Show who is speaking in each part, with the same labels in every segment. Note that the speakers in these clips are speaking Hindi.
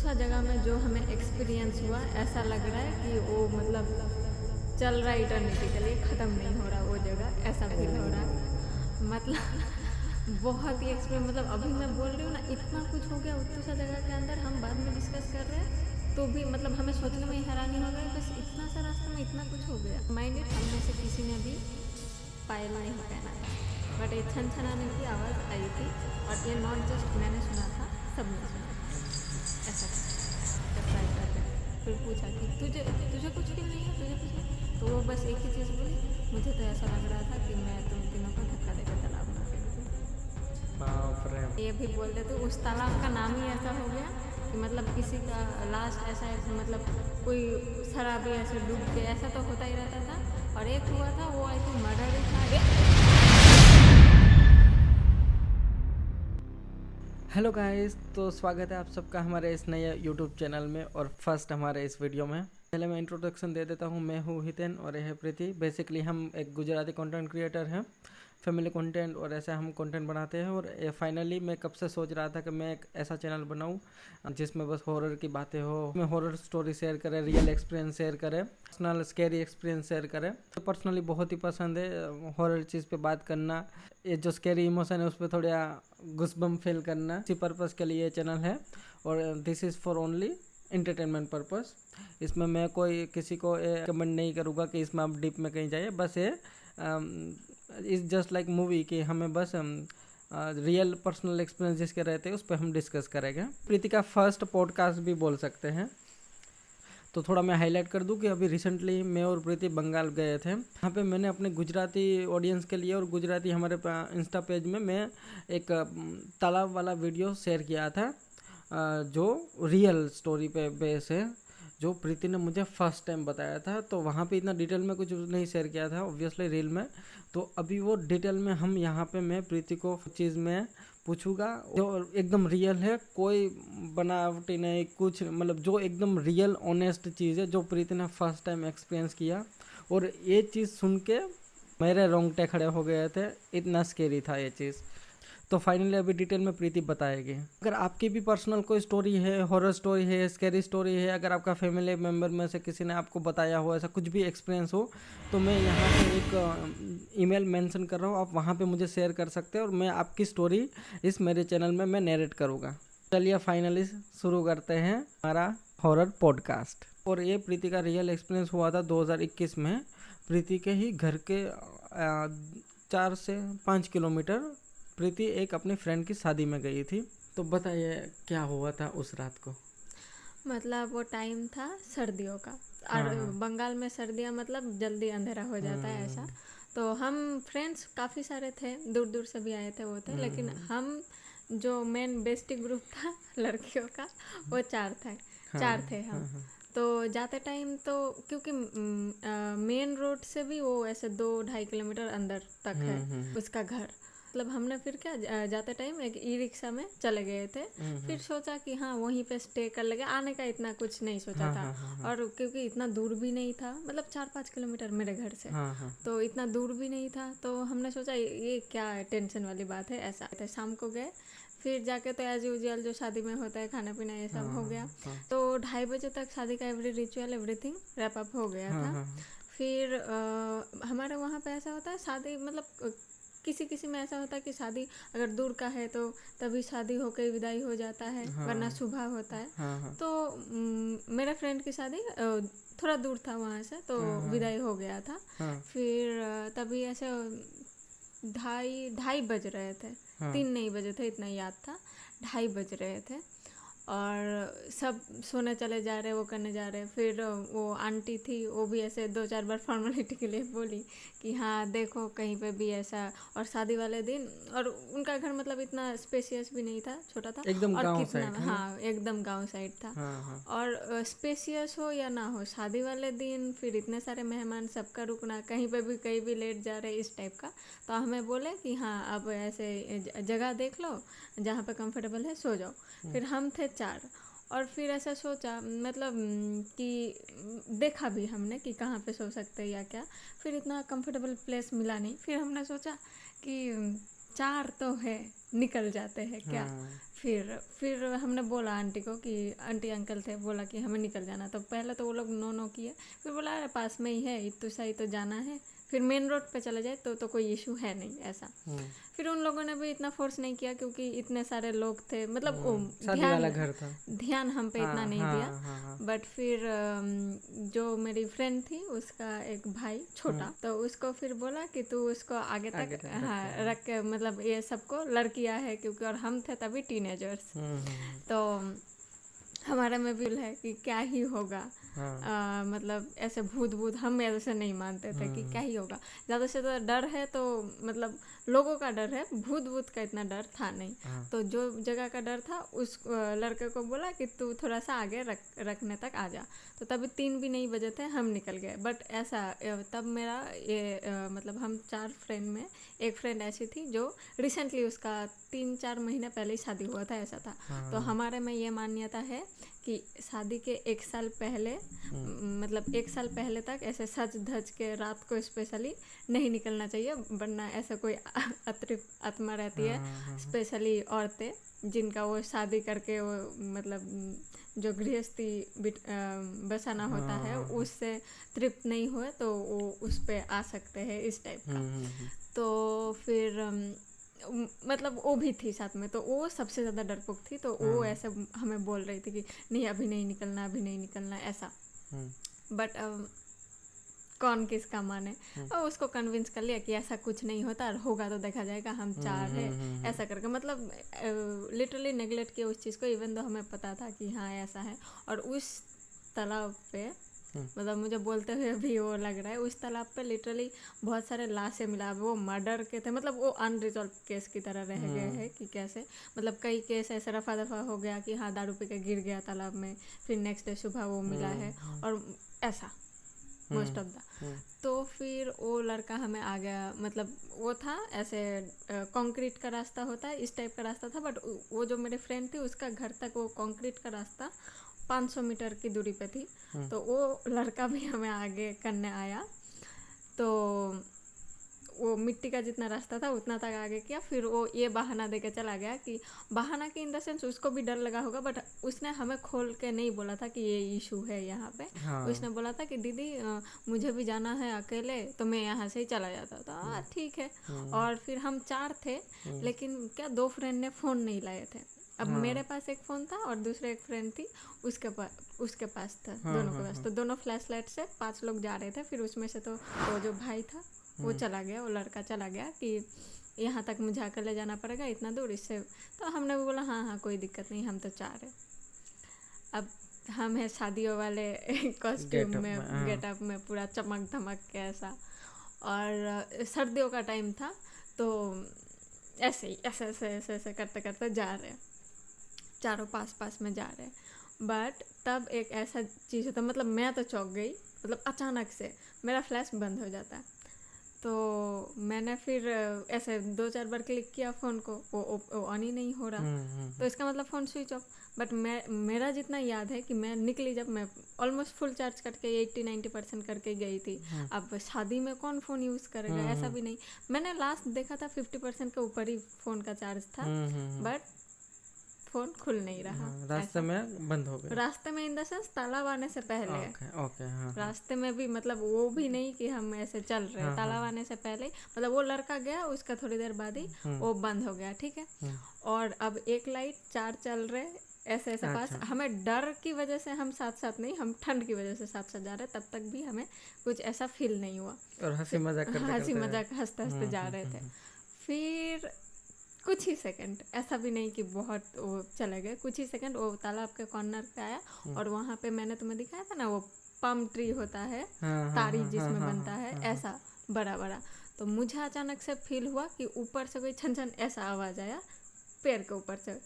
Speaker 1: सा जगह में जो हमें एक्सपीरियंस हुआ, ऐसा लग रहा है कि वो मतलब चल रहा है इटर्निटी के लिए, ख़त्म नहीं हो रहा वो जगह, ऐसा फील हो रहा है। मतलब बहुत ही एक्सपीरियंस, मतलब अभी मैं बोल रही हूँ ना, इतना कुछ हो गया उतना सा जगह के अंदर। हम बाद में डिस्कस कर रहे हैं तो भी मतलब हमें सोचने में हैरानी हो गई, बस इतना सा रास्ते में इतना कुछ हो गया। माइंडेड हम में से किसी ने भी पायल नहीं पहना था, बट ये छन छनाने की आवाज़ आई थी, और ये नॉट जस्ट मैंने सुना था, सबने सुना था। ऐसा था ट्राई करके। फिर पूछा कि तुझे तुझे कुछ फील नहीं है, तुझे कुछ नहीं? तो वो बस एक ही चीज़ बोली, मुझे तो ऐसा लग रहा था कि मैं तुम तीनों को धक्का देकर तालाब में फेंक दूँ। ये भी बोल देते, उस तालाब का नाम ही ऐसा हो गया कि मतलब किसी का लास्ट ऐसा मतलब कोई शराबी ऐसे डूब के, ऐसा तो होता ही रहता था। और एक हुआ था वो आई थिंक मर्डर ही था।
Speaker 2: हेलो गाइस, तो स्वागत है आप सबका हमारे इस नए यूट्यूब चैनल में और फर्स्ट हमारे इस वीडियो में। पहले मैं इंट्रोडक्शन दे देता हूँ। मैं हूँ हितेन और यह है प्रीति। बेसिकली हम एक गुजराती कंटेंट क्रिएटर हैं, फैमिली कंटेंट और ऐसा हम कंटेंट बनाते हैं। और फाइनली मैं कब से सोच रहा था कि मैं एक ऐसा चैनल बनाऊँ जिसमें बस हॉरर की बातें हो, मैं हॉरर स्टोरी शेयर करें, रियल एक्सपीरियंस शेयर करें, पर्सनल स्कैरी एक्सपीरियंस शेयर करें। तो पर्सनली बहुत ही पसंद है हॉरर चीज़ पे बात करना, ये जो स्कैरी इमोशन है उस पर थोड़ा गुस्बम फील करना। इसी पर्पज़ के लिए ये चैनल है और this is for only entertainment purpose. इसमें मैं कोई किसी को कमेंट नहीं करूँगा कि इसमें आप डीप में कहीं जाइए। बस ये इज़ जस्ट लाइक मूवी कि हमें बस रियल पर्सनल एक्सपीरियंस जिसके रहते हैं उस पर हम डिस्कस करेंगे। प्रीति का फर्स्ट पॉडकास्ट भी बोल सकते हैं। तो थोड़ा मैं हाईलाइट कर दूं कि अभी रिसेंटली मैं और प्रीति बंगाल गए थे। वहाँ पे मैंने अपने गुजराती ऑडियंस के लिए और गुजराती हमारे इंस्टा पेज में मैं एक तालाब वाला वीडियो शेयर किया था जो रियल स्टोरी पे बेस है, जो प्रीति ने मुझे फर्स्ट टाइम बताया था। तो वहाँ पे इतना डिटेल में कुछ नहीं शेयर किया था ऑब्वियसली रील में। तो अभी वो डिटेल में हम यहाँ पे मैं प्रीति को चीज़ में पूछूंगा जो एकदम रियल है, कोई बनावटी नहीं कुछ, मतलब जो एकदम रियल ऑनेस्ट चीज़ है जो प्रीति ने फर्स्ट टाइम एक्सपीरियंस किया। और ये चीज़ सुन के मेरे रोंगटे खड़े हो गए थे, इतना स्केरी था ये चीज़। तो फाइनली अभी डिटेल में प्रीति बताएगी। अगर आपकी भी पर्सनल कोई स्टोरी है, हॉरर स्टोरी है, स्कैरी स्टोरी है, अगर आपका फैमिली मेम्बर में से किसी ने आपको बताया हो, ऐसा कुछ भी एक्सपीरियंस हो, तो मैं यहाँ पे एक ईमेल मेंशन कर रहा हूँ, आप वहाँ पे मुझे शेयर कर सकते हैं और मैं आपकी स्टोरी इस मेरे चैनल में मैं नरेट करूँगा। चलिए फाइनली शुरू करते हैं हमारा हॉरर पॉडकास्ट। और ये प्रीति का रियल एक्सपीरियंस हुआ था 2021 में। प्रीति के ही घर के 4 से 5 किलोमीटर प्रीति एक अपनी फ्रेंड की शादी में गई थी। तो बताइए क्या हुआ था उस रात को।
Speaker 1: मतलब वो टाइम था सर्दियों का, और बंगाल में सर्दियाँ मतलब जल्दी अंधेरा हो जाता है ऐसा। तो हम फ्रेंड्स काफ़ी सारे थे, दूर दूर से भी आए थे वो थे, लेकिन हम जो मेन बेस्टी ग्रुप था लड़कियों का वो चार थे हम। तो जाते टाइम तो क्योंकि मेन रोड से भी वो ऐसे 2-2.5 किलोमीटर अंदर तक है उसका घर। मतलब हमने फिर क्या जाते टाइम एक ई रिक्शा में चले गए थे। फिर सोचा कि हाँ वहीं पे स्टे कर लेंगे, आने का इतना कुछ नहीं सोचा था। और क्योंकि इतना दूर भी नहीं था, मतलब 4-5 किलोमीटर मेरे घर से, तो इतना दूर भी नहीं था। तो हमने सोचा ये क्या टेंशन वाली बात है, ऐसा थे। शाम को गए, फिर जाके तो एज यूजुअल जो शादी में होता है खाना पीना ये सब हो गया। तो 2:30 बजे तक शादी का every ritual everything wrap up हो गया था। फिर हमारे वहाँ पे ऐसा होता है शादी, मतलब किसी किसी में ऐसा होता है कि शादी अगर दूर का है तो तभी शादी होकर विदाई हो जाता है, वरना सुबह होता है। तो मेरे फ्रेंड की शादी थोड़ा दूर था वहाँ से, तो विदाई हो गया था। फिर तभी ऐसे 2:30 बज रहे थे, 3 नहीं बजे थे इतना याद था, 2:30 बज रहे थे। और सब सोने चले जा रहे, वो करने जा रहे। फिर वो आंटी थी, वो भी ऐसे 2-4 बार फॉर्मेलिटी के लिए बोली कि हाँ देखो कहीं पे भी ऐसा। और शादी वाले दिन, और उनका घर मतलब इतना स्पेशियस भी नहीं था, छोटा था
Speaker 2: एकदम
Speaker 1: और
Speaker 2: गांव
Speaker 1: कितना,
Speaker 2: साइड,
Speaker 1: हाँ एकदम गांव साइड था। और स्पेशियस हो या ना हो, शादी वाले दिन फिर इतने सारे मेहमान, सबका रुकना, कहीं पे भी कहीं भी लेट जा रहे इस टाइप का। तो हमें बोले कि हाँ अब ऐसे जगह देख लो जहाँ पे कंफर्टेबल है, सो जाओ। फिर हम थे 4, और फिर ऐसा सोचा मतलब कि देखा भी हमने कि कहाँ पे सो सकते हैं या क्या। फिर इतना कंफर्टेबल प्लेस मिला नहीं। फिर हमने सोचा कि 4 तो है, निकल जाते हैं क्या। फिर हमने बोला आंटी को कि आंटी अंकल थे, बोला कि हमें निकल जाना। तो पहले तो वो लोग नो नो किए, फिर बोला अरे पास में ही है, इतने सही तो जाना है, फिर मेन रोड पे चले जाए तो कोई इशू है नहीं ऐसा। फिर उन लोगों ने भी इतना फोर्स नहीं किया क्योंकि इतने सारे लोग थे, मतलब
Speaker 2: शादी वाला घर था,
Speaker 1: ध्यान हम पे इतना नहीं दिया। बट फिर जो मेरी फ्रेंड थी उसका एक भाई छोटा, तो उसको फिर बोला कि तू उसको आगे तक रख के, मतलब ये सबको लड़कियां है क्योंकि, और हम थे तभी टीनेजर्स, तो हमारे में भी है कि क्या ही होगा। मतलब ऐसे भूत हम ऐसे नहीं मानते थे कि क्या ही होगा, ज़्यादा से ज़्यादा डर है तो मतलब लोगों का डर है, भूत का इतना डर था नहीं। तो जो जगह का डर था उस लड़के को बोला कि तू थोड़ा सा आगे रखने तक आ जा। तो तभी 3 भी नहीं बजे थे, हम निकल गए। बट ऐसा तब मेरा ये मतलब हम 4 फ्रेंड में एक फ्रेंड ऐसी थी जो रिसेंटली उसका 3-4 महीने पहले ही शादी हुआ था, ऐसा था। तो हमारे में ये मान्यता है कि शादी के 1 साल पहले, मतलब 1 साल पहले तक ऐसे सज धज के रात को स्पेशली नहीं निकलना चाहिए, वरना ऐसा कोई अतिरिक्त आत्मा रहती है, स्पेशली औरतें जिनका वो शादी करके वो मतलब जो गृहस्थी बसाना होता है उससे तृप्त नहीं हुए तो वो उस पे आ सकते हैं, इस टाइप का। तो फिर मतलब वो भी थी साथ में, तो वो सबसे ज़्यादा डरपोक थी, तो वो ऐसे हमें बोल रही थी कि नहीं अभी नहीं निकलना, अभी नहीं निकलना ऐसा। बट कौन किसका माने, और उसको कन्विंस कर लिया कि ऐसा कुछ नहीं होता, और होगा तो देखा जाएगा, हम 4 हैं ऐसा करके, मतलब लिटरली नेगलेक्ट किया उस चीज़ को, इवन तो हमें पता था कि हाँ ऐसा है। और उस तालाब पे मतलब मुझे बोलते हुए भी वो लग रहा है, उस तालाब पे लिटरली बहुत सारे लाशें मिला, वो मर्डर के थे, मतलब वो अनरिजॉल्व केस की तरह रह गए हैं कि कैसे, मतलब कई केस ऐसे रफा दफा हो गया कि हाँ दारू पी के गिर गया तालाब में, फिर नेक्स्ट डे सुबह वो मिला है, और ऐसा मोस्ट ऑफ द। तो फिर वो लड़का हमें आ गया, मतलब वो था ऐसे कंक्रीट का रास्ता होता है, इस टाइप का रास्ता था। बट वो जो मेरे फ्रेंड थी उसका घर तक वो कंक्रीट का रास्ता 500 मीटर की दूरी पे थी, तो वो लड़का भी हमें आगे करने आया। तो वो मिट्टी का जितना रास्ता था उतना तक आगे किया, फिर वो ये बहाना दे के चला गया कि बहाना की इन द सेंस उसको भी डर लगा होगा, बट उसने हमें खोल के नहीं बोला था कि ये इशू है यहाँ पे। उसने बोला था कि दीदी मुझे भी जाना है अकेले, तो मैं यहाँ से ही चला जाता था। ठीक है। और फिर हम 4 थे, लेकिन क्या 2 फ्रेंड ने फ़ोन नहीं लाए थे। अब मेरे पास एक फ़ोन था और दूसरे एक फ्रेंड थी उसके पास था, दोनों के पास। तो दोनों फ्लैश लाइट से 5 लोग जा रहे थे। फिर उसमें से तो वो जो भाई था वो चला गया, वो लड़का चला गया कि यहाँ तक मुझे अकेले जाना पड़ेगा इतना दूर, इससे। तो हमने भी बोला हाँ कोई दिक्कत नहीं, हम तो 4 हैं। अब हम हैं शादियों वाले कॉस्ट्यूम में, गेटअप में, पूरा चमक धमक के ऐसा। और सर्दियों का टाइम था, तो ऐसे ही ऐसे करते करते जा रहे हैं, चारों पास में जा रहे हैं। बट तब एक ऐसा चीज़ होता, मतलब मैं तो चौंक गई, मतलब अचानक से मेरा फ्लैश बंद हो जाता है। तो मैंने फिर ऐसे 2-4 बार क्लिक किया फ़ोन को, वो ऑन ही नहीं हो रहा। तो इसका मतलब फ़ोन स्विच ऑफ। बट मेरा जितना याद है कि मैं निकली जब, मैं ऑलमोस्ट फुल चार्ज करके 80-90% करके गई थी। अब शादी में कौन फ़ोन यूज़ करेगा, ऐसा भी नहीं। मैंने लास्ट देखा था 50% के ऊपर ही फ़ोन का चार्ज था, बट फ़ोन खुल नहीं रहा।
Speaker 2: रास्ते में बंद हो गया।
Speaker 1: रास्ते में इन द सेंस तालाब आने से पहले।
Speaker 2: ओके।
Speaker 1: रास्ते में भी, मतलब वो भी नहीं कि हम ऐसे चल रहे हैं, तालाब आने से पहले, मतलब वो लड़का गया उसका थोड़ी देर बाद ही वो बंद हो गया। ठीक है। और अब एक लाइट 4 चल रहे ऐसे पास। हमें डर की वजह से हम साथ नहीं, हम ठंड की वजह से साथ जा रहे, तब तक भी हमें कुछ ऐसा फील नहीं हुआ।
Speaker 2: और हंसी मजाक
Speaker 1: हंसते जा रहे थे। फिर कुछ ही सेकंड, ऐसा भी नहीं कि बहुत वो चले गए, कुछ ही सेकंड वो तालाब के कॉर्नर पे आया। और वहाँ पे मैंने तुम्हें दिखाया था ना वो पम ट्री होता है, तारी जिसमें बनता है, ऐसा बड़ा। तो मुझे अचानक से फील हुआ कि ऊपर से कोई छन ऐसा आवाज़ आया पैर के ऊपर से।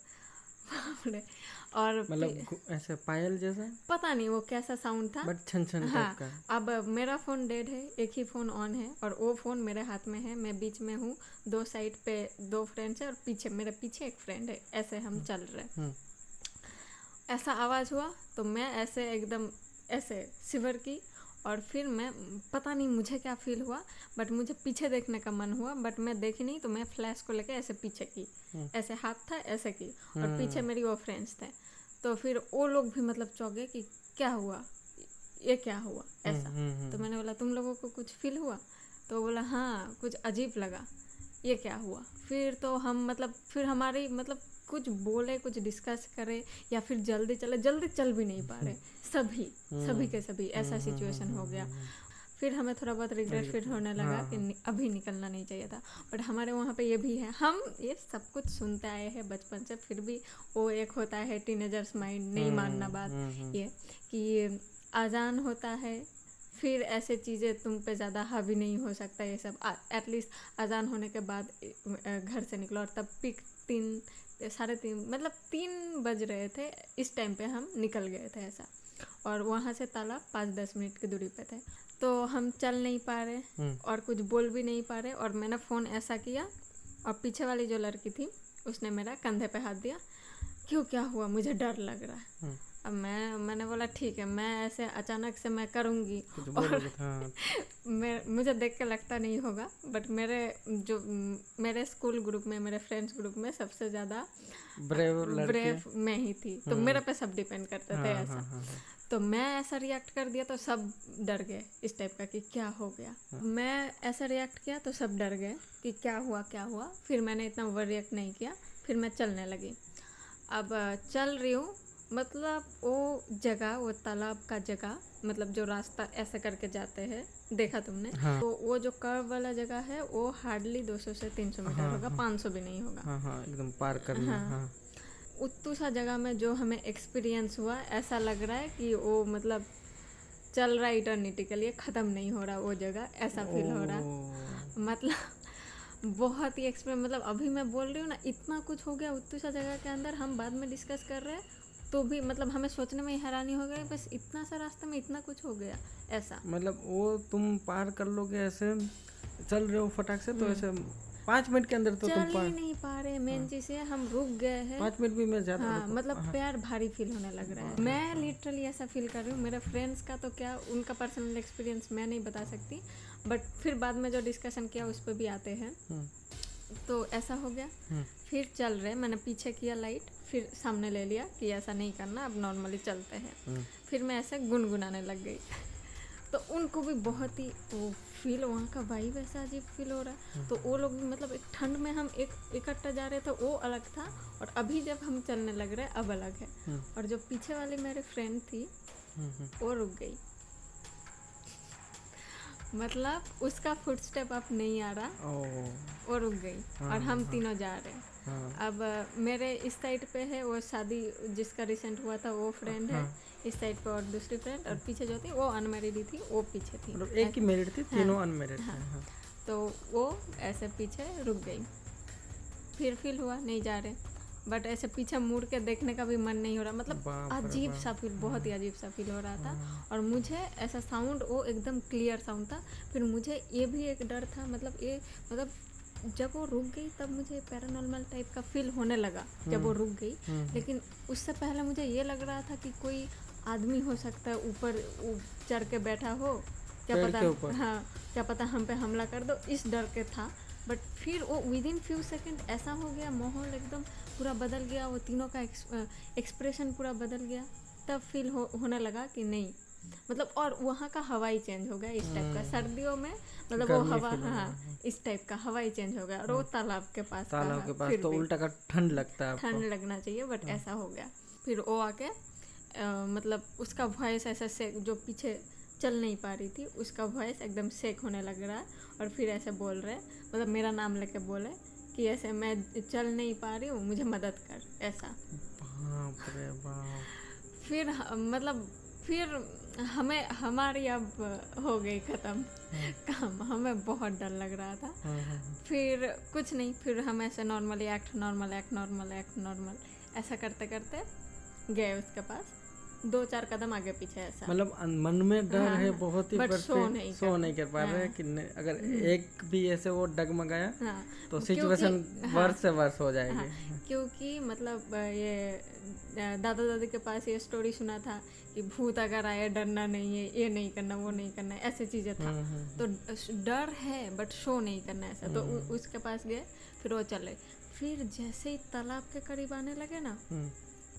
Speaker 1: और
Speaker 2: मतलब ऐसे पायल जैसा,
Speaker 1: पता नहीं वो कैसा साउंड था,
Speaker 2: बट छन टाइप का।
Speaker 1: अब मेरा फ़ोन डेड है, एक ही फ़ोन ऑन है, और वो फ़ोन मेरे हाथ में है, मैं बीच में हूँ, 2 साइड पे 2 फ्रेंड्स है, और मेरे पीछे एक फ्रेंड है, ऐसे हम चल रहे। ऐसा आवाज़ हुआ तो मैं ऐसे एकदम ऐसे सिवर की, और फिर मैं पता नहीं मुझे क्या फील हुआ, बट मुझे पीछे देखने का मन हुआ, बट मैं देखी नहीं, तो मैं फ्लैश को लेके ऐसे पीछे की, ऐसे हाथ था ऐसे की, और पीछे मेरी वो फ्रेंड्स थे। तो फिर वो लोग भी मतलब चौंक गए कि क्या हुआ, ये क्या हुआ ऐसा। तो मैंने बोला तुम लोगों को कुछ फील हुआ? तो बोला हाँ कुछ अजीब लगा, ये क्या हुआ। फिर तो हम मतलब फिर हमारी मतलब कुछ बोले, कुछ डिस्कस करे, या फिर जल्दी चल भी नहीं पा रहे, सभी के सभी ऐसा सिचुएशन हो गया। फिर हमें थोड़ा बहुत रिग्रेट फील होने लगा कि अभी निकलना नहीं चाहिए था। बट हमारे वहाँ पे ये भी है, हम ये सब कुछ सुनते आए हैं बचपन से, फिर भी वो एक होता है टीनेजर्स माइंड, नहीं मानना बात ये कि अजान होता है, फिर ऐसे चीज़ें तुम पे ज़्यादा हावी नहीं हो सकता ये सब। एटलीस्ट अजान होने के बाद घर से निकलो, और तब पिक 3 मतलब 3 बज रहे थे, इस टाइम पे हम निकल गए थे ऐसा। और वहाँ से तालाब 5-10 मिनट की दूरी पे थे। तो हम चल नहीं पा रहे और कुछ बोल भी नहीं पा रहे, और मैंने फ़ोन ऐसा किया, और पीछे वाली जो लड़की थी उसने मेरा कंधे पे हाथ दिया, क्यों क्या हुआ, मुझे डर लग रहा है। अब मैंने बोला ठीक है, मैं ऐसे अचानक से मैं करूँगी, और मुझे देख के लगता नहीं होगा, बट मेरे स्कूल ग्रुप में, मेरे फ्रेंड्स ग्रुप में सबसे ज़्यादा ब्रेव मैं ही थी, तो मेरे पे सब डिपेंड करते थे ऐसा। तो मैं ऐसा रिएक्ट कर दिया तो सब डर गए इस टाइप का कि क्या हो गया। मैं ऐसा रिएक्ट किया तो सब डर गए कि क्या हुआ। फिर मैंने इतना ओवर रिएक्ट नहीं किया, फिर मैं चलने लगी। अब चल रही हूँ, मतलब वो तालाब का जगह, मतलब जो रास्ता ऐसे करके जाते हैं, देखा तुमने? हाँ। तो वो जो कर्व वाला जगह है वो हार्डली 200 से 300 मीटर होगा, 500 भी नहीं होगा।
Speaker 2: एकदम पार करना। हाँ।
Speaker 1: उतू सा जगह में जो हमें एक्सपीरियंस हुआ, ऐसा लग रहा है कि वो मतलब चल रहा है इटर्निटी के लिए, ख़त्म नहीं हो रहा वो जगह, ऐसा फील हो रहा। मतलब बहुत ही एक्सपीरियंस, मतलब अभी मैं बोल रही हूँ ना, इतना कुछ हो गया उतू सा जगह के अंदर। हम बाद में डिस्कस कर रहे हैं तो भी मतलब हमें सोचने में हैरानी हो गई, बस इतना सा रास्ते में इतना कुछ हो गया ऐसा।
Speaker 2: मतलब वो तुम पार कर लोगे ऐसे, चल रहे हो फटाक से, तो ऐसे 5 मिनट के अंदर तो तुम
Speaker 1: चल ही नहीं पा रहे। मेन चीज़ है हम रुक गए हैं,
Speaker 2: 5 मिनट भी मैं ज़्यादा।
Speaker 1: हाँ, मतलब पैर भारी फील होने लग रहा है। मैं लिटरली ऐसा फील कर रही हूँ। मेरे फ्रेंड्स का तो क्या, उनका पर्सनल एक्सपीरियंस मैं नहीं बता सकती, बट फिर बाद में जो डिस्कशन किया उस पर भी आते हैं। तो ऐसा हो गया। फिर चल रहे, मैंने पीछे किया लाइट, फिर सामने ले लिया कि ऐसा नहीं करना, अब नॉर्मली चलते हैं। फिर मैं ऐसे गुनगुनाने लग गई। तो उनको भी बहुत ही वो फील, वहाँ का वाइब ऐसा अजीब फील हो रहा है। तो वो लोग भी मतलब एक ठंड में हम इकट्ठा जा रहे थे, वो अलग था, और अभी जब हम चलने लग रहे अब अलग है। और जो पीछे वाली मेरी फ्रेंड थी वो रुक गई, मतलब उसका फुटस्टेप अब नहीं आ रहा, वो रुक गई। और हम तीनों जा रहे हैं। अब मेरे इस साइड पे है वो शादी जिसका रिसेंट हुआ था वो फ्रेंड है, इस साइड पे और दूसरी फ्रेंड, और पीछे जो थी वो अनमैरिड ही थी, वो पीछे थी,
Speaker 2: मतलब एक ही मैरिड थी, तीनों अनमैरिड थे।
Speaker 1: हाँ। तो वो ऐसे पीछे रुक गई। फिर फील हुआ नहीं जा रहे, बट ऐसे पीछे मुड़ के देखने का भी मन नहीं हो रहा, मतलब अजीब सा फील, बहुत ही अजीब सा फील हो रहा था। और मुझे ऐसा साउंड, वो एकदम क्लियर साउंड था। फिर मुझे ये भी एक डर था, मतलब जब वो रुक गई तब मुझे पैरानॉर्मल टाइप का फील होने लगा जब वो रुक गई। लेकिन उससे पहले मुझे ये लग रहा था कि कोई आदमी हो सकता है ऊपर चढ़ के बैठा हो, क्या पता, हाँ क्या पता हम पे हमला कर दो, इस डर के था। बट फिर वो विदिन फ्यू सेकंड ऐसा हो गया, माहौल एकदम पूरा बदल गया, वो तीनों का एक्सप्रेशन पूरा बदल गया। तब फील होने लगा कि नहीं, मतलब, और वहाँ का हवा ही चेंज हो गया इस टाइप का। सर्दियों में मतलब वो हवा, हाँ, इस टाइप का हवा ही चेंज हो गया। और वो तालाब के पास
Speaker 2: तो उल्टा का ठंड लगता है,
Speaker 1: ठंड लगना चाहिए, बट ऐसा हो गया। फिर वो आके मतलब उसका वॉइस ऐसा से, जो पीछे चल नहीं पा रही थी उसका वॉइस एकदम शेक होने लग रहा है, और फिर ऐसे बोल रहे, मतलब मेरा नाम लेके बोले कि ऐसे मैं चल नहीं पा रही हूँ, मुझे मदद कर, ऐसा।
Speaker 2: बाप रे बाप।
Speaker 1: फिर मतलब फिर हमारी अब हो गई ख़त्म काम, हमें बहुत डर लग रहा था। फिर कुछ नहीं, फिर हम ऐसे नॉर्मल ऐसा करते करते गए उसके पास। 2-4 कदम आगे पीछे ऐसा।
Speaker 2: मतलब मन में डर है बहुत ही,
Speaker 1: बट
Speaker 2: पर
Speaker 1: शो नहीं
Speaker 2: शो नहीं कर पा रहे कि अगर एक भी ऐसे वो डगमगाया तो सिचुएशन वर्स से वर्स हो जाएगी।
Speaker 1: क्योंकि मतलब ये दादा दादी के पास ये स्टोरी सुना था कि भूत अगर आए डरना नहीं है, ये नहीं करना, वो नहीं करना, ऐसे चीज़ें था। तो डर है बट शो नहीं करना ऐसा। तो उसके पास गए, फिर वो चले। फिर जैसे ही तालाब के करीब आने लगे ना,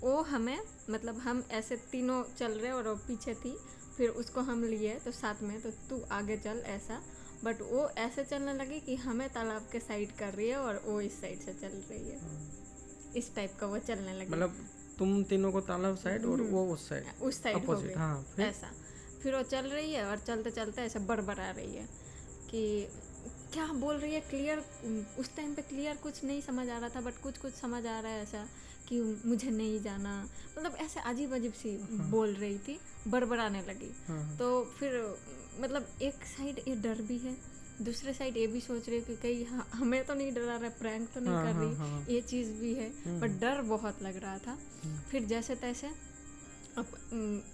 Speaker 1: वो हमें मतलब हम ऐसे तीनों चल रहे और वो पीछे थी, फिर उसको हम लिए तो साथ में, तो तू आगे चल ऐसा। बट वो ऐसे चलने लगी कि हमें तालाब के साइड कर रही है और वो इस साइड से चल रही है। इस टाइप का वो चलने लगी।
Speaker 2: मतलब तुम तीनों को तालाब साइड और वो उस साइड
Speaker 1: हो गई। हाँ, ऐसा। फिर वो चल रही है और चलते चलते ऐसे बड़बड़ा रही है कि क्या बोल रही है क्लियर। उस टाइम पे क्लियर कुछ नहीं समझ आ रहा था, बट कुछ समझ आ रहा है ऐसा कि मुझे नहीं जाना, मतलब ऐसे अजीब अजीब सी बोल रही थी, बड़बड़ाने लगी। तो फिर मतलब एक साइड ये डर भी है, दूसरे साइड ये भी सोच रही है कि कहीं हमें तो नहीं डरा रहा, प्रैंक तो नहीं कर रही, ये चीज़ भी है। बट डर बहुत लग रहा था। फिर जैसे तैसे अब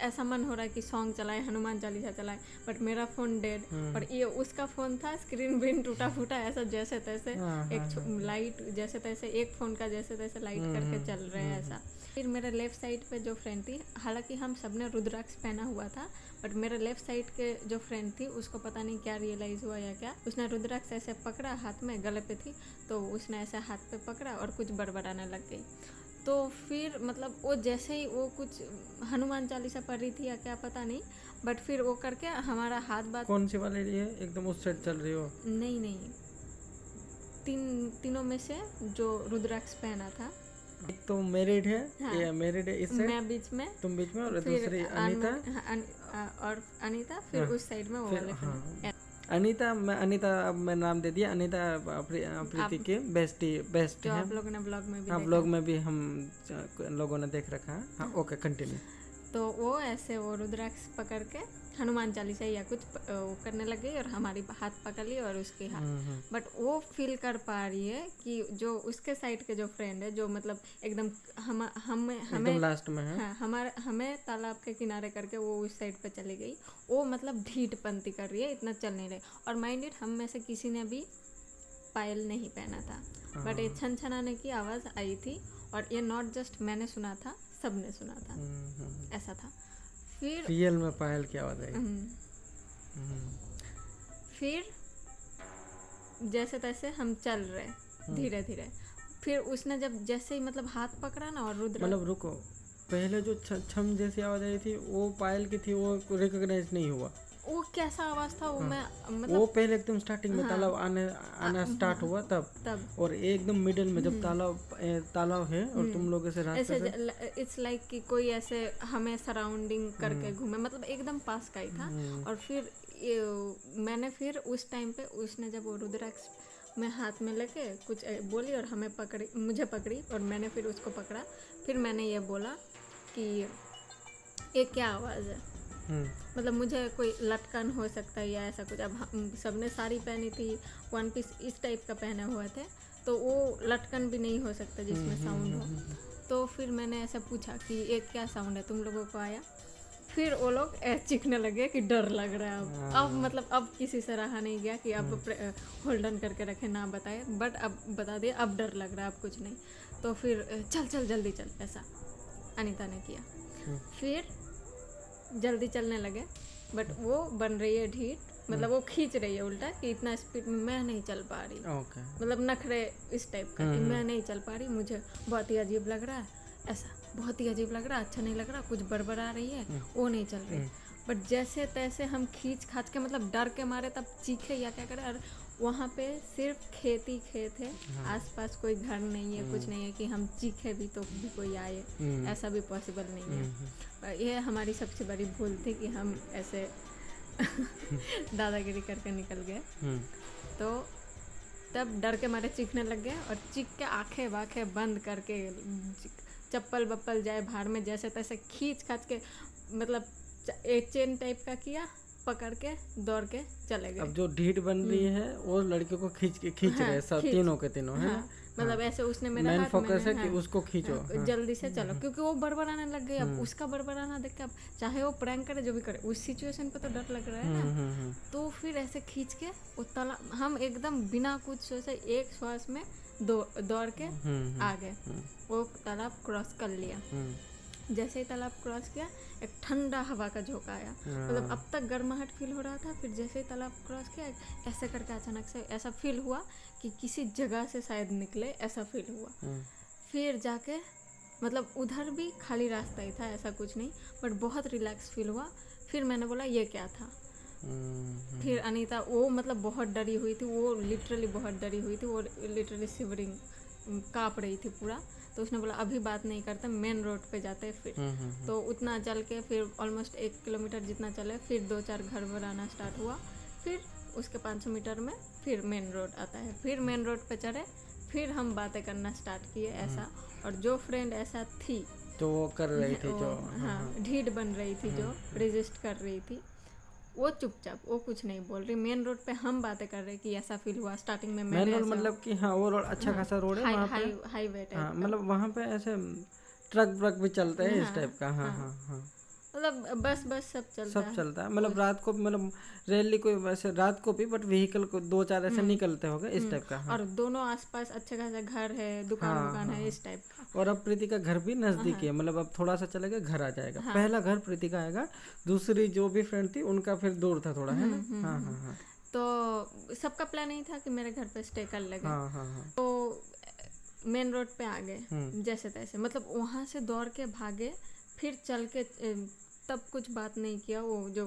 Speaker 1: ऐसा मन हो रहा है कि सॉन्ग चलाए, हनुमान चालीसा चलाए, बट मेरा फ़ोन डेड और ये उसका फ़ोन था, स्क्रीन ब्रीन टूटा फूटा ऐसा। जैसे तैसे एक लाइट, जैसे तैसे एक फ़ोन का जैसे तैसे लाइट करके चल रहे हैं ऐसा। फिर मेरे लेफ़्ट साइड पे जो फ्रेंड थी, हालांकि हम सब ने रुद्राक्ष पहना हुआ था, बट मेरे लेफ़्ट साइड के जो फ्रेंड थी उसको पता नहीं क्या रियलाइज़ हुआ या क्या, उसने रुद्राक्ष ऐसे पकड़ा हाथ में, गले पे थी, तो उसने ऐसे हाथ पे पकड़ा और कुछ बड़बड़ाने लग गई। तो फिर मतलब वो जैसे ही वो कुछ हनुमान चालीसा पढ़ रही थी या क्या पता नहीं, बट फिर वो करके हमारा हाथ बात।
Speaker 2: कौन सी वाली रही है? एकदम उस साइड चल रही हो?
Speaker 1: नहीं, तीनों में से जो रुद्राक्ष पहना था।
Speaker 2: एक तो मैरिड है, ये मैरिड है इस साइड,
Speaker 1: मैं बीच में,
Speaker 2: तुम बीच में, और दूसरी
Speaker 1: अनीता फिर उस साइड में वो वाले।
Speaker 2: अनीता, अब मैं नाम दे दिया। अनीता प्रीति की बेस्ट
Speaker 1: जो
Speaker 2: है।
Speaker 1: आप लोगों ने ब्लॉग में भी
Speaker 2: ब्लॉग में भी हम लोगों ने देख रखा है। हाँ, ओके, कंटिन्यू।
Speaker 1: तो वो ऐसे वो रुद्राक्ष पकड़ के हनुमान चालीसा या कुछ वो करने लग गई और हमारी हाथ पकड़ ली और उसके हाथ। बट वो फील कर पा रही है कि जो उसके साइड के जो फ्रेंड है, जो मतलब एकदम हमें
Speaker 2: लास्ट में है,
Speaker 1: हाँ, हमें तालाब के किनारे करके वो उस साइड पे चली गई। वो मतलब ढीठपंती कर रही है, इतना चल नहीं रही। और माइंडेड हम में से किसी ने भी पायल नहीं पहना था, बट ये छन छनाने की आवाज़ आई थी। और ये नॉट जस्ट मैंने सुना था, सबने सुना था, ऐसा था। फिर
Speaker 2: रियल में पायल की आवाज़ आई।
Speaker 1: फिर जैसे तैसे हम चल रहे धीरे धीरे। फिर उसने जब जैसे ही मतलब हाथ पकड़ा ना और रुद्र,
Speaker 2: मतलब रुको, पहले जो छम जैसी आवाज़ आई थी वो पायल की थी, वो रिकॉग्नाइज नहीं हुआ।
Speaker 1: वो कैसा आवाज था वो मैं मतलब
Speaker 2: वो पहले एकदम स्टार्टिंग में तालाब आना स्टार्ट हुआ तब और एकदम मिडिल में जब तालाब है और तुम लोग ऐसे रास्ते
Speaker 1: से, इट्स लाइक कि कोई ऐसे हमें सराउंडिंग करके घूमे, मतलब एकदम पास का ही था। और फिर मैंने फिर उस टाइम पे उसने जब वो रुद्राक्ष में हाथ में लेके कुछ बोली और मुझे पकड़ी और मैंने फिर उसको पकड़ा। फिर मैंने ये बोला कि ये क्या आवाज़ है, मतलब मुझे कोई लटकन हो सकता है या ऐसा कुछ। अब हम सबने साड़ी पहनी थी, वन पीस इस टाइप का पहने हुए थे, तो वो लटकन भी नहीं हो सकता जिसमें साउंड हो। तो फिर मैंने ऐसा पूछा कि ये क्या साउंड है तुम लोगों को आया। फिर वो लोग चीखने लगे कि डर लग रहा है अब मतलब अब किसी से रहा नहीं गया कि अब होल्डन करके रखे ना बताए, बट अब बता दिया अब डर लग रहा है, अब कुछ नहीं। तो फिर चल जल्दी चल, ऐसा अनीता ने किया। फिर जल्दी चलने लगे, बट वो बन रही है ढीठ, मतलब वो खींच रही है उल्टा कि इतना स्पीड में मैं नहीं चल पा रही। मतलब नखरे इस टाइप का कि मैं नहीं चल पा रही, मुझे बहुत ही अजीब लग रहा है, ऐसा बहुत ही अजीब लग रहा है, अच्छा नहीं लग रहा, कुछ बड़बड़ा रही है, वो नहीं चल रही। बट जैसे तैसे हम खींच खाच के मतलब डर के मारे तब चीखे या क्या करे। और वहाँ पे सिर्फ खेत ही खेत है, आसपास कोई घर नहीं है, कुछ नहीं है कि हम चीखे भी तो भी कोई आए, ऐसा भी पॉसिबल नहीं है। ये हमारी सबसे बड़ी भूल थी कि हम ऐसे दादागिरी करके निकल गए। तो तब डर के मारे चीखने लग गए और चीख के आंखें वाखें बंद करके चप्पल बप्पल जाए भाड़ में, जैसे तैसे खींच खाच के मतलब एक चेन टाइप का किया, पकड़ के दौड़ के चले गए।
Speaker 2: अब जो ढीठ बन रही है वो लड़कियों को खींच रहे हैं सब, तीनों के तीनों है ना,
Speaker 1: मतलब ऐसे उसने मेरा
Speaker 2: मेन
Speaker 1: हाथ,
Speaker 2: फोकस है
Speaker 1: मैंने,
Speaker 2: कि
Speaker 1: हाँ,
Speaker 2: उसको खींचो। हाँ।
Speaker 1: जल्दी से चलो, क्योंकि वो बड़बड़ाने लग गई। अब उसका बड़बड़ाना देख के, अब चाहे वो प्रैंक करे जो भी करे, उस सिचुएशन पे तो डर लग रहा है ना। तो फिर ऐसे खींच के वो तालाब, हम एकदम बिना कुछ सोचे एक श्वास में दौड़ के आ गए। वो तालाब क्रॉस कर लिया। जैसे ही तालाब क्रॉस किया, एक ठंडा हवा का झोंका आया। मतलब अब तक गर्माहट फील हो रहा था, फिर जैसे ही तालाब क्रॉस किया, ऐसे करके अचानक से ऐसा फील हुआ कि किसी जगह से शायद निकले, ऐसा फील हुआ। फिर जाके मतलब उधर भी खाली रास्ता ही था, ऐसा कुछ नहीं, बट बहुत रिलैक्स फील हुआ। फिर मैंने बोला ये क्या था। फिर अनीता, वो मतलब बहुत डरी हुई थी, वो लिटरली बहुत डरी हुई थी, वो लिटरली शिवरिंग, काँप रही थी पूरा। तो उसने बोला अभी बात नहीं करते, मेन रोड पे जाते फिर। तो उतना चल के फिर ऑलमोस्ट 1 किलोमीटर जितना चले, फिर 2-4 घर बनाना स्टार्ट हुआ। फिर उसके 500 मीटर में फिर मेन रोड आता है। फिर मेन रोड पे चढ़े, फिर हम बातें करना स्टार्ट किए ऐसा। और जो फ्रेंड ऐसा थी
Speaker 2: तो वो कर रही थी जो,
Speaker 1: हाँ, ढीठ बन रही थी, जो रेजिस्ट कर रही थी, वो चुपचाप, वो कुछ नहीं बोल रही। मेन रोड पे हम बातें कर रहे कि ऐसा फील हुआ स्टार्टिंग में।
Speaker 2: मेन रोड मतलब कि हाँ, वो रोड अच्छा खासा रोड है वहाँ पे,
Speaker 1: हाईवे टाइप।
Speaker 2: हाँ, मतलब वहाँ पे ऐसे ट्रक व्रक भी चलते हैं इस टाइप का। हाँ हाँ हाँ,
Speaker 1: मतलब बस सब चलता है।
Speaker 2: मतलब रात को, मतलब रेयरली कोई वैसे रात को भी, बट व्हीकल को 2-4 ऐसे निकलते होंगे इस टाइप का। हाँ।
Speaker 1: और दोनों आसपास अच्छे खासे घर है, दुकान है, इस टाइप का।
Speaker 2: और अब प्रीति का घर भी नजदीक है, मतलब अब थोड़ा सा चलेगा घर आ जाएगा। पहला घर प्रीति का आएगा, दूसरी जो भी फ्रेंड थी उनका फिर दूर था थोड़ा, है ना। हाँ हाँ हाँ।
Speaker 1: तो सबका प्लान यही था कि मेरे घर पे स्टे कर लगे।
Speaker 2: हाँ हाँ हाँ।
Speaker 1: तो मेन रोड पे आ गए जैसे तैसे, मतलब वहाँ से दौड़ के भागे, फिर चल के, तब कुछ बात नहीं किया। वो जो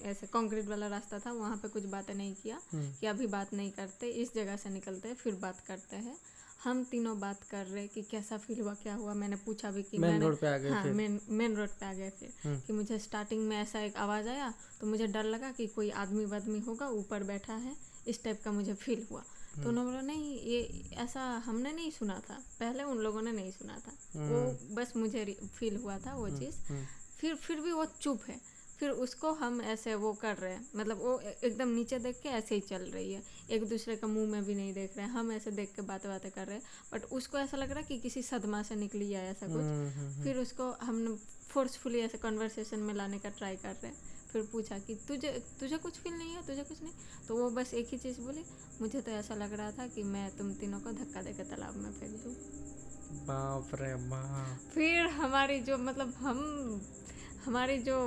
Speaker 1: ऐसे कंक्रीट वाला रास्ता था, वहाँ पे कुछ बातें नहीं किया कि अभी बात नहीं करते, इस जगह से निकलते हैं फिर बात करते हैं। हम तीनों बात कर रहे कि कैसा फील हुआ, क्या हुआ। मैंने पूछा भी कि
Speaker 2: मेन रोड पे आ गए।
Speaker 1: हाँ, मेन रोड पे आ गए फिर कि मुझे स्टार्टिंग में ऐसा एक आवाज़ आया, तो मुझे डर लगा कि कोई आदमी वादमी होगा ऊपर बैठा है, इस टाइप का मुझे फील हुआ। तो उन्होंने बोला नहीं, ये ऐसा हमने नहीं सुना था पहले, उन लोगों ने नहीं सुना था, वो बस मुझे फील हुआ था वो चीज़। फिर भी वो चुप है। फिर उसको हम ऐसे वो कर रहे हैं, मतलब वो एकदम नीचे देख के ऐसे ही चल रही है, एक दूसरे का मुंह में भी नहीं देख रहे हैं। हम ऐसे देख के बातें कर रहे हैं, बट उसको ऐसा लग रहा है कि किसी सदमा से निकली है ऐसा कुछ। फिर उसको हमने फोर्सफुली ऐसे कन्वर्सेशन में लाने का ट्राई कर रहे हैं। फिर पूछा कि तुझे कुछ फील नहीं है, तुझे कुछ नहीं। तो वो बस एक ही चीज़ बोली, मुझे तो ऐसा लग रहा था कि मैं तुम तीनों को धक्का देकर तालाब में फेंक दूँ।
Speaker 2: बाप रे बाप।
Speaker 1: फिर हमारी जो हमारी जो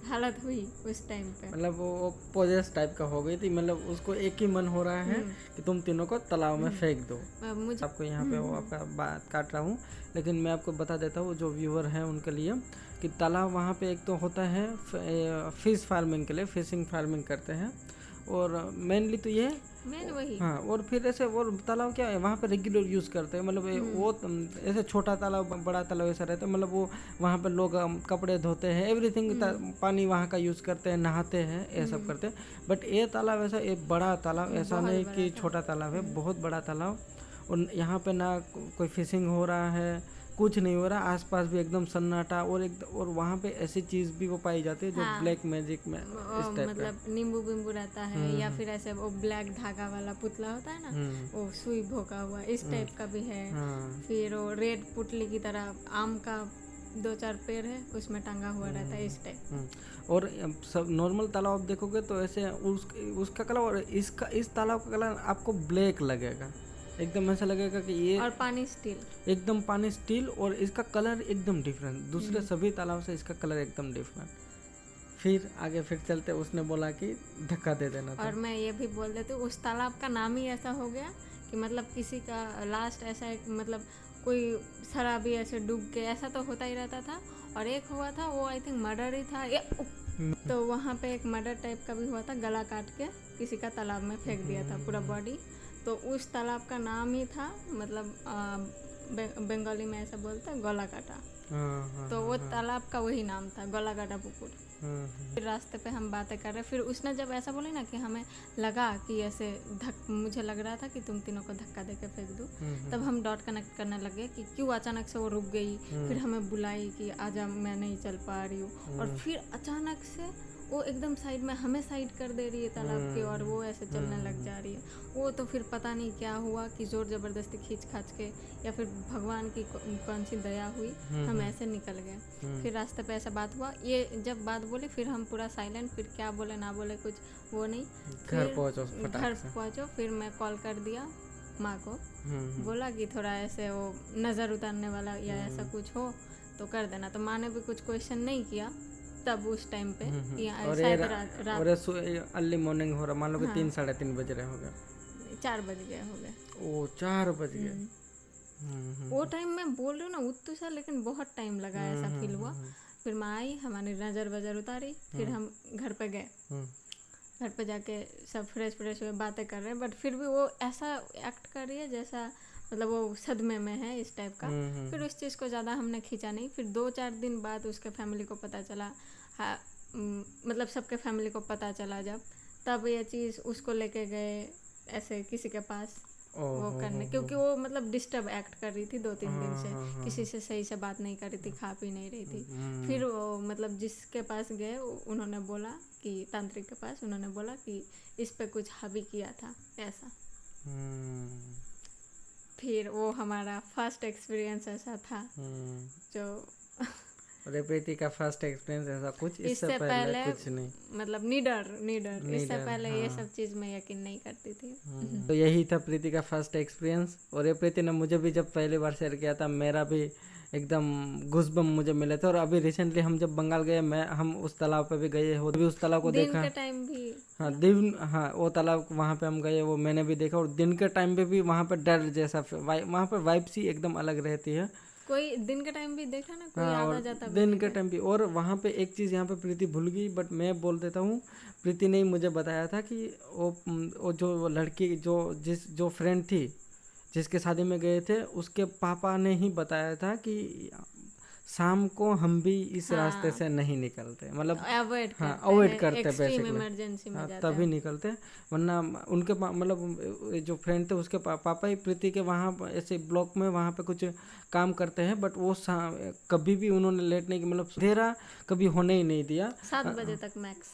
Speaker 1: हालत हुई उस टाइम पे,
Speaker 2: मतलब वो पोजेस टाइप का हो गई थी। मतलब उसको एक ही मन हो रहा है कि तुम तीनों को तालाब में फेंक दो।
Speaker 1: मुझे
Speaker 2: आपको यहाँ पे वो आपका बात काट रहा हूँ, लेकिन मैं आपको बता देता हूँ जो व्यूअर हैं उनके लिए, कि तालाब वहाँ पे एक तो होता है फिश फार्मिंग के लिए, फिशिंग फार्मिंग करते हैं, और मेनली तो ये
Speaker 1: मेन वही।
Speaker 2: हाँ, और फिर ऐसे वो तालाब क्या है वहाँ पे रेगुलर यूज़ करते हैं। मतलब वो ऐसे छोटा तालाब बड़ा तालाब ऐसा रहता है, मतलब वो वहाँ पे लोग कपड़े धोते हैं, एवरीथिंग पानी वहाँ का यूज़ करते हैं, नहाते हैं, ये सब करते हैं। बट ये तालाब ऐसा एक बड़ा तालाब, ऐसा नहीं कि छोटा तालाब है, बहुत बड़ा तालाब। और यहाँ पे ना कोई फिशिंग हो रहा है, कुछ नहीं हो रहा, आसपास भी एकदम सन्नाटा। और वहाँ पे ऐसी चीज़ भी वो पाई जाती है जो ब्लैक मैजिक में इस टाइप का,
Speaker 1: मतलब नींबू बिम्बू रहता है, या फिर ऐसे वो ब्लैक धागा वाला पुतला होता है ना, वो सुई भोगा हुआ, इस टाइप का भी है। फिर वो रेड पुतली की तरह आम का 2-4 पेड़ है, उसमें टंगा हुआ रहता है, इस टाइप।
Speaker 2: और सब नॉर्मल तालाब आप देखोगे तो ऐसे उसका कलर और इस तालाब का कलर आपको ब्लैक लगेगा, एकदम ऐसा लगेगा कि ये,
Speaker 1: और पानी स्टील,
Speaker 2: एकदम पानी स्टील, और इसका कलर एकदम डिफरेंट, दूसरे सभी तालाब से इसका कलर एकदम डिफरेंट। फिर आगे फिर चलते, उसने बोला कि धक्का दे देना था।
Speaker 1: और मैं ये भी बोल देती हूँ, उस तालाब का नाम ही ऐसा हो गया कि मतलब किसी का लास्ट ऐसा एक, मतलब कोई शराबी ऐसे डूब के, ऐसा तो होता ही रहता था। और एक हुआ था वो आई थिंक मर्डर ही था, तो वहाँ पे एक मर्डर टाइप का भी हुआ था, गला काट के किसी का तालाब में फेंक दिया था पूरा बॉडी। तो उस तालाब का नाम ही था, मतलब बंगाली में ऐसा बोलते हैं, गला काटा। तो वो तालाब का वही नाम था, गला काटा पुकुर। फिर रास्ते पे हम बातें कर रहे, फिर उसने जब ऐसा बोली ना कि हमें लगा कि ऐसे मुझे लग रहा था कि तुम तीनों को धक्का देके फेंक दूँ, तब हम डॉट कनेक्ट करने लगे कि क्यों अचानक से वो रुक गई। फिर हमें बुलाई कि आजा, मैं नहीं चल पा रही हूँ। और फिर अचानक से वो एकदम साइड में हमें साइड कर दे रही है तालाब की, और वो ऐसे चलने लग जा रही है। वो तो फिर पता नहीं क्या हुआ कि ज़ोर ज़बरदस्ती खींच खाच के, या फिर भगवान की कौन सी दया हुई, हम ऐसे निकल गए। फिर रास्ते पे ऐसा बात हुआ, ये जब बात बोली फिर हम पूरा साइलेंट, फिर क्या बोले ना बोले कुछ वो नहीं।
Speaker 2: घर पहुँचो।
Speaker 1: फिर मैं कॉल कर दिया माँ को, बोला कि थोड़ा ऐसे वो नज़र उतारने वाला या ऐसा कुछ हो तो कर देना। तो माँ ने भी कुछ क्वेश्चन नहीं किया तब उस टाइम पे। शायद रात
Speaker 2: अर्ली मॉर्निंग हो रहा, मान लो कि 3 साढ़े 3 बज रहे हो गए,
Speaker 1: 4 बज गए हो गए।
Speaker 2: ओ 4 बज गए।
Speaker 1: वो टाइम मैं बोल रही हूँ ना उतू सा, लेकिन बहुत टाइम लगा, ऐसा फील हुआ। फिर माँ आई, हमारी नज़र वजर उतारी, फिर हम घर पे गए। घर पे जाके सब फ्रेश हुए, बातें कर रहे हैं, बट फिर भी वो ऐसा एक्ट कर रही है जैसा मतलब वो सदमे में है इस टाइप का। फिर उस चीज़ को ज़्यादा हमने खींचा नहीं। फिर 2-4 दिन बाद उसके फैमिली को पता चला, हाँ मतलब सबके फैमिली को पता चला जब, तब ये चीज़ उसको लेके गए ऐसे किसी के पास वो करने, क्योंकि वो मतलब डिस्टर्ब एक्ट कर रही थी 2-3 दिन से, किसी से सही से बात नहीं कर रही थी, खा पी नहीं रही थी। फिर वो मतलब जिसके पास गए उन्होंने बोला कि तांत्रिक के पास, उन्होंने बोला कि इस पे कुछ हावी किया था ऐसा। फिर वो हमारा फर्स्ट एक्सपीरियंस ऐसा था जो
Speaker 2: अरे प्रीति का फर्स्ट एक्सपीरियंस ऐसा कुछ, इससे पहले कुछ नहीं,
Speaker 1: मतलब निडर इससे पहले ये सब चीज़ में यकीन नहीं करती थी।
Speaker 2: तो यही था प्रीति का फर्स्ट एक्सपीरियंस। और ये प्रीति ने मुझे भी जब पहली बार शेयर किया था, मेरा भी एकदम गूज़बम्प मुझे मिले थे। और अभी रिसेंटली हम जब बंगाल गए, हम उस तालाब पे भी गए हो, भी उस तालाब को देखा।
Speaker 1: दिन के टाइम भी
Speaker 2: वो तालाब वहाँ पे हम गए, वो मैंने भी देखा। और दिन के टाइम पे भी वहाँ पे डर जैसा वहाँ पे वाइब सी एकदम अलग रहती है।
Speaker 1: कोई दिन के टाइम भी देखा ना, कोई आना जाता
Speaker 2: दिन के टाइम भी। और वहाँ पे एक चीज़ यहाँ पे प्रीति भूल गई, बट मैं बोल देता हूँ। प्रीति ने मुझे बताया था कि वो जो लड़की जो फ्रेंड थी जिसके शादी में गए थे, उसके पापा ने ही बताया था कि शाम को हम भी इस रास्ते से नहीं निकलते, मतलब अवॉइड करते बेसिकली, तभी निकलते। वरना उनके मतलब जो फ्रेंड थे उसके पापा ही प्रीति के वहाँ ऐसे ब्लॉक में वहाँ पे कुछ काम करते हैं, बट वो कभी भी उन्होंने लेट नहीं, मतलब अंधेरा कभी होने ही नहीं दिया।
Speaker 1: 7 बजे तक मैक्स।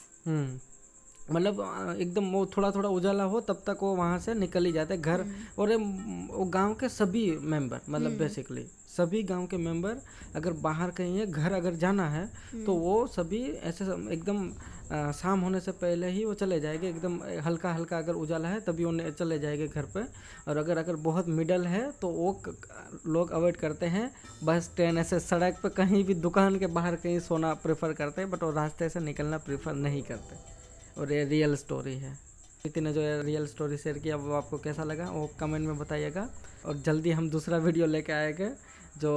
Speaker 2: मतलब एकदम वो थोड़ा उजाला हो तब तक वो वहाँ से निकल ही जाते घर। और वो गांव के सभी मेंबर, मतलब बेसिकली सभी गांव के मेंबर अगर बाहर कहीं है, घर अगर जाना है तो वो सभी ऐसे एकदम शाम होने से पहले ही वो चले जाएंगे। एकदम हल्का अगर उजाला है तभी वो चले जाएंगे घर पे। और अगर बहुत मिडल है तो वो लोग अवॉइड करते हैं, बस ट्रेन ऐसे सड़क पे कहीं भी दुकान के बाहर कहीं सोना प्रेफर करते हैं, बट वो रास्ते से निकलना प्रेफर नहीं करते। और ये रियल स्टोरी है। प्रीति ने जो रियल स्टोरी शेयर किया वो आपको कैसा लगा वो कमेंट में बताइएगा। और जल्दी हम दूसरा वीडियो लेके आएंगे जो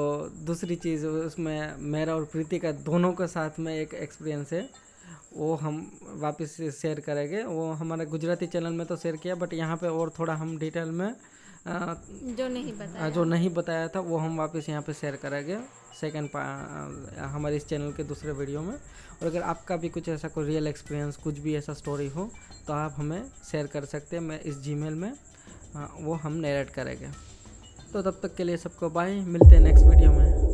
Speaker 2: दूसरी चीज़, उसमें मेरा और प्रीति का दोनों के साथ में एक एक्सपीरियंस है, वो हम वापस शेयर करेंगे। वो हमारे गुजराती चैनल में तो शेयर किया, बट यहाँ पे और थोड़ा हम डिटेल में जो नहीं बताया था वो हम वापस यहाँ पे शेयर करेंगे सेकंड हमारे इस चैनल के दूसरे वीडियो में। और अगर आपका भी कुछ ऐसा कोई रियल एक्सपीरियंस, कुछ भी ऐसा स्टोरी हो तो आप हमें शेयर कर सकते हैं। मैं इस जीमेल में वो हम नरेट करेंगे। तो तब तक के लिए सबको बाय, मिलते हैं नेक्स्ट वीडियो में।